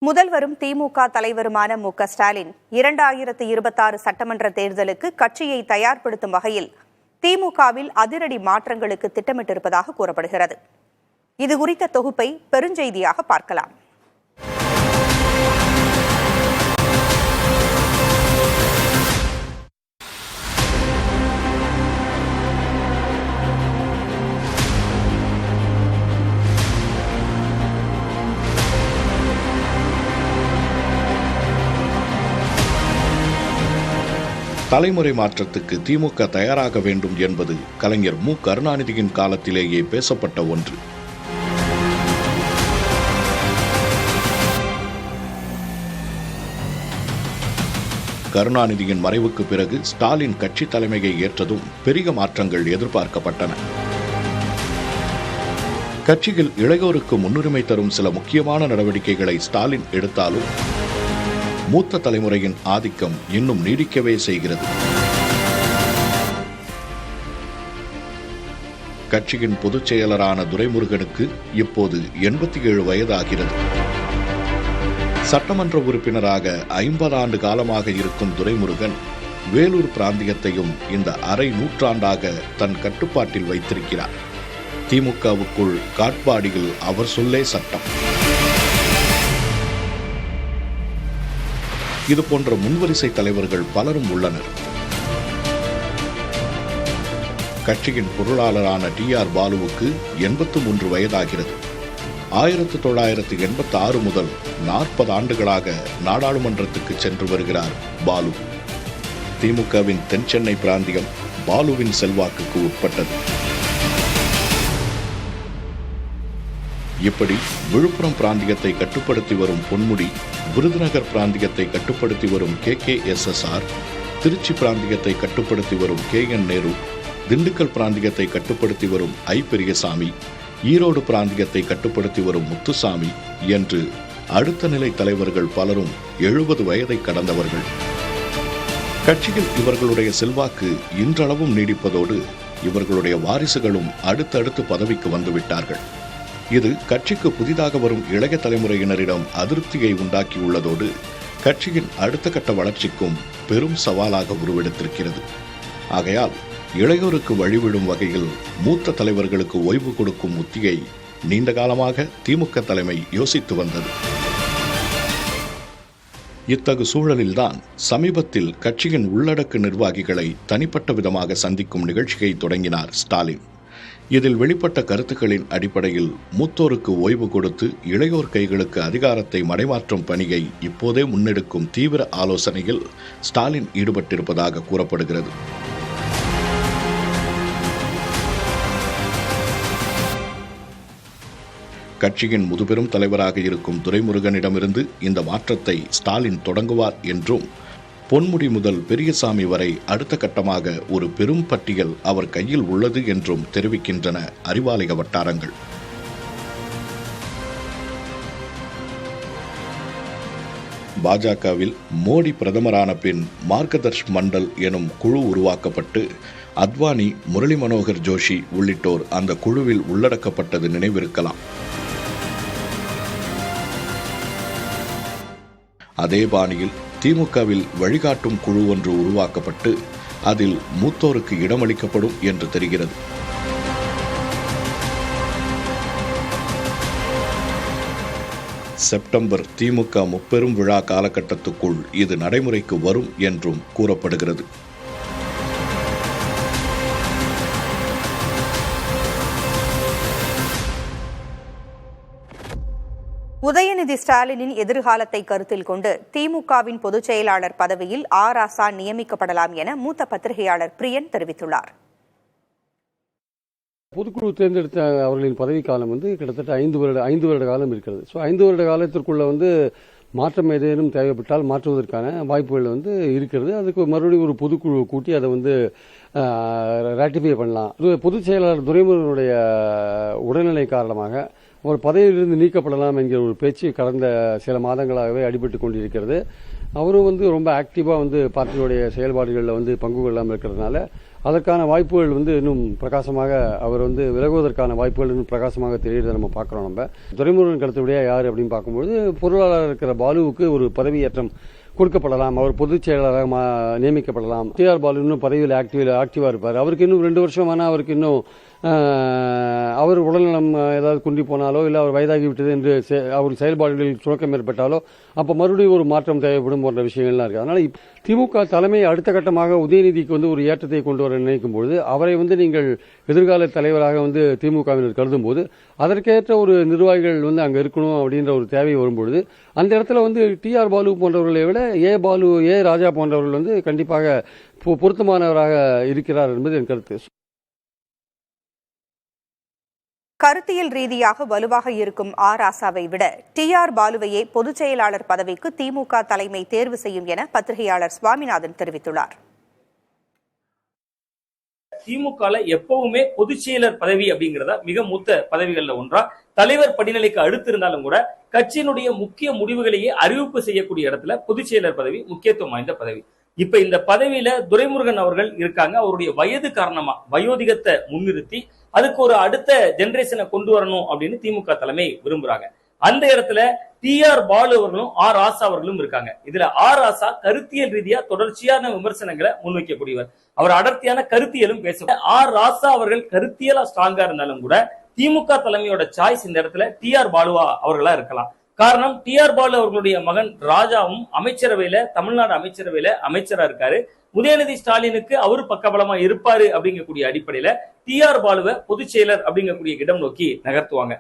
முதல்வரும் திமுக தலைவருமான மு.க.ஸ்டாலின் 2026 சட்டமன்ற தேர்தலுக்கு கட்சியை தயார்படுத்தும் வகையில் திமுகவில் அதிரடி மாற்றங்களுக்கு திட்டமிட்டிருப்பதாக கூறப்படுகிறது. இதுகுறித்த தொகுப்பை பெருஞ்செய்தியாக பார்க்கலாம். தலைமுறை மாற்றத்துக்கு திமுக தயாராக வேண்டும் என்பது கலைஞர் மு. கருணாநிதியின் காலத்திலேயே பேசப்பட்ட ஒன்று. கருணாநிதியின் மறைவுக்கு பிறகு ஸ்டாலின் கட்சி தலைமையை ஏற்றதும் பெரிய மாற்றங்கள் எதிர்பார்க்கப்பட்டன. கட்சியில் இளையோருக்கு முன்னுரிமை தரும் சில முக்கியமான நடவடிக்கைகளை ஸ்டாலின் எடுத்தாலும் மூத்த தலைமுறையின் ஆதிக்கம் இன்னும் நீடிக்கவே செய்கிறது. கட்சியின் பொதுச் செயலரான துரைமுருகனுக்கு இப்போது 87 வயதாகிறது. சட்டமன்ற உறுப்பினராக 50 ஆண்டு காலமாக இருக்கும் துரைமுருகன் வேலூர் பிராந்தியத்தையும் இந்த அரை நூற்றாண்டாக தன் கட்டுப்பாட்டில் வைத்திருக்கிறார். திமுகவுக்குள் காட்பாடியில் அவர் சொல்லே சட்டம். இதுபோன்ற முன்வரிசை தலைவர்கள் பலரும் உள்ளனர். கட்சியின் பொருளாளரான டி.ஆர். பாலுவுக்கு 83 வயதாகிறது. 1986 முதல் 40 ஆண்டுகளாக நாடாளுமன்றத்துக்கு சென்று வருகிறார் பாலு. திமுகவின் தென் சென்னை பிராந்தியம் பாலுவின் செல்வாக்குக்கு உட்பட்டது. இப்படி விழுப்புரம் பிராந்தியத்தை கட்டுப்படுத்தி வரும் பொன்முடி, விருதுநகர் பிராந்தியத்தை கட்டுப்படுத்தி வரும் KKSSR, திருச்சி பிராந்தியத்தை கட்டுப்படுத்தி வரும் KN நேரு, திண்டுக்கல் பிராந்தியத்தை கட்டுப்படுத்தி வரும் ஐ. பெரியசாமி, ஈரோடு பிராந்தியத்தை கட்டுப்படுத்தி வரும் முத்துசாமி என்று அடுத்த நிலை தலைவர்கள் பலரும் 70 வயதை கடந்தவர்கள். கட்சியில் இவர்களுடைய செல்வாக்கு இன்றளவும் நீடிப்பதோடு இவர்களுடைய வாரிசுகளும் அடுத்தடுத்து பதவிக்கு வந்துவிட்டார்கள். இது கட்சிக்கு புதிதாக வரும் இளைய தலைமுறையினரிடம் அதிருப்தியை உண்டாக்கியுள்ளதோடு கட்சியின் அடுத்த கட்ட வளர்ச்சிக்கும் பெரும் சவாலாக உருவெடுத்திருக்கிறது. ஆகையால் இளையோருக்கு வழிவிடும் வகையில் மூத்த தலைவர்களுக்கு ஓய்வு கொடுக்கும் உத்தியை நீண்ட காலமாக திமுக தலைமை யோசித்து வந்தது. இத்தகு சூழலில்தான் சமீபத்தில் கட்சியின் உள்ளடக்க நிர்வாகிகளை தனிப்பட்ட விதமாக சந்திக்கும் நிகழ்ச்சியை தொடங்கினார் ஸ்டாலின். இதில் வெளிப்பட்ட கருத்துக்களின் அடிப்படையில் மூத்தோருக்கு ஓய்வு கொடுத்து இளையோர் கைகளுக்கு அதிகாரத்தை மடைமாற்றும் பணியை இப்போதே முன்னெடுக்கும் தீவிர ஆலோசனையில் ஸ்டாலின் ஈடுபட்டிருப்பதாக கூறப்படுகிறது. கட்சியின் முதுபெரும் தலைவராக இருக்கும் துரைமுருகனிடமிருந்து இந்த மாற்றத்தை ஸ்டாலின் தொடங்குவார் என்றும், பொன்முடி முதல் பெரியசாமி வரை அடுத்த கட்டமாக ஒரு பெரும் பட்டியல் அவர் கையில் உள்ளது என்றும் தெரிவிக்கின்றன அறிவாலய வட்டாரங்கள். பாஜகவில் மோடி பிரதமரான பின் மார்கதர்ஷ் மண்டல் எனும் குழு உருவாக்கப்பட்டு அத்வானி, முரளி மனோகர் ஜோஷி உள்ளிட்டோர் அந்த குழுவில் உள்ளடக்கப்பட்டது நினைவிருக்கலாம். அதே பாணியில் திமுகவில் வழிகாட்டும் குழு ஒன்று உருவாக்கப்பட்டு அதில் மூத்தோருக்கு இடமளிக்கப்படும் என்று தெரிகிறது. செப்டம்பர் திமுக முப்பெரும் விழா காலகட்டத்துக்குள் இது நடைமுறைக்கு வரும் என்றும் கூறப்படுகிறது. உதயநிதி ஸ்டாலினின் எதிர்காலத்தை கருத்தில் கொண்டு திமுகவின் பொதுச் செயலாளர் பதவியில் ராசா நியமிக்கப்படலாம் என மூத்த பத்திரிகையாளர் பிரியன் தெரிவித்துள்ளார். பொதுக்குழு தேர்ந்தெடுத்த அவர்களின் பதவிக்காலம் கிட்டத்தட்ட 5 வருட காலம் இருக்கிறது. ஸோ 5 வருட காலத்திற்குள்ள மாற்றம் ஏதேனும் தேவைப்பட்டால் மாற்றுவதற்கான வாய்ப்புகள் இருக்கிறது. அதுக்கு மறுபடியும் ஒரு பொதுக்குழு கூட்டி அதை ராட்டிஃபை பண்ணலாம். பொதுச் செயலாளர் துரைமுருகனுடைய உடல்நிலை காரணமாக ஒரு பதவியிலிருந்து நீக்கப்படலாம் என்கிற ஒரு பேச்சு கடந்த சில மாதங்களாகவே அடிபட்டு கொண்டிருக்கிறது. அவரும் ரொம்ப ஆக்டிவா பார்ட்டியுடைய செயல்பாடுகளில் பங்கு கொள்ளாமல் இருக்கிறதுனால அதற்கான வாய்ப்புகள் வந்து இன்னும் பிரகாசமாக அவர் வந்து விலகுவதற்கான வாய்ப்புகள் இன்னும் பிரகாசமாக தெரியுறதை நம்ம பார்க்குறோம். நம்ம துரைமுருகன் கடத்தபடியா யார் அப்படின்னு பார்க்கும்போது பொருளாளர் இருக்கிற பாலுவுக்கு ஒரு பதவியேற்றம் கொடுக்கப்படலாம், அவர் பொதுச் செயலாளராக நியமிக்கப்படலாம். டிஆர் பாலு இன்னும் பதவியில் ஆக்டிவா இருப்பார். அவருக்கு இன்னும் 2 வருஷம் ஆனால் அவருக்கு இன்னும் அவர் உடல்நலம் ஏதாவது குன்றி போனாலோ இல்லை அவர் வயதாகிவிட்டது என்று அவர் செயல்பாடுகளில் சுணக்கம் ஏற்பட்டாலோ அப்போ மறுபடியும் ஒரு மாற்றம் தேவைப்படும் போன்ற விஷயங்கள்லாம் இருக்கு. அதனால திமுக தலைமை அடுத்த கட்டமாக உதயநிதிக்கு வந்து ஒரு ஏற்றத்தை கொண்டு வர நினைக்கும் பொழுது அவரை வந்து நீங்கள் எதிர்கால தலைவராக வந்து திமுகவினர் கருதும் போது அதற்கேற்ற ஒரு நிர்வாகிகள் வந்து அங்கே இருக்கணும் அப்படின்ற ஒரு தேவை வரும்பொழுது அந்த இடத்துல வந்து டிஆர் பாலு போன்றவர்களை விட ஏ ராஜா போன்றவர்கள் வந்து கண்டிப்பாக பொருத்தமானவராக இருக்கிறார் என்பது என் கருத்து. கருத்தியல் ரீதியாக வலுவாக இருக்கும் ராசாவை விட டிஆர் பாலுவையே பொதுச் செயலாளர் பதவிக்கு திமுக தலைமை தேர்வு செய்யும் என பத்திரிகையாளர் சுவாமிநாதன் தெரிவித்துள்ளார். திமுக எப்பவுமே பொதுச் செயலர் பதவி அப்படிங்கிறத மிக மூத்த பதவிகள்ல ஒன்றா தலைவர் படிநிலைக்கு அடுத்து இருந்தாலும் கூட கட்சியினுடைய முக்கிய முடிவுகளையே அறிவிப்பு செய்யக்கூடிய இடத்துல பொதுச் செயலர் பதவி முக்கியத்துவம் வாய்ந்த பதவி. இப்ப இந்த பதவியில துரைமுருகன் அவர்கள் இருக்காங்க. அவருடைய வயது காரணமா வயோதிகத்தை முன்னிறுத்தி அதுக்கு ஒரு அடுத்த ஜெனரேஷனை கொண்டு வரணும் அப்படின்னு திமுக தலைமை விரும்புறாங்க. அந்த இடத்துல டிஆர் பாலு அவர்களும் ராசா அவர்களும் இருக்காங்க. இதுல ராசா கருத்தியல் ரீதியா தொடர்ச்சியான விமர்சனங்களை முன்வைக்கக்கூடியவர். அவர் அடர்த்தியான கருத்தியலும் பேசுவார். ராசா அவர்கள் கருத்தியலா ஸ்ட்ராங்கா இருந்தாலும் கூட திமுக தலைமையோட சாய்ஸ் இந்த இடத்துல டிஆர் பாலுவா அவர்களா இருக்கலாம். காரணம், டிஆர் பாலு அவர்களுடைய மகன் ராஜாவும் அமைச்சரவையில தமிழ்நாடு அமைச்சரவையில அமைச்சரா இருக்காரு. உதயநிதி ஸ்டாலினுக்கு அவரு பக்கபலமா இருப்பாரு அப்படிங்கக்கூடிய அடிப்படையில டிஆர் பாலுவை பொதுச் செயலர் அப்படிங்கக்கூடிய இடம் நோக்கி நகர்த்துவாங்க.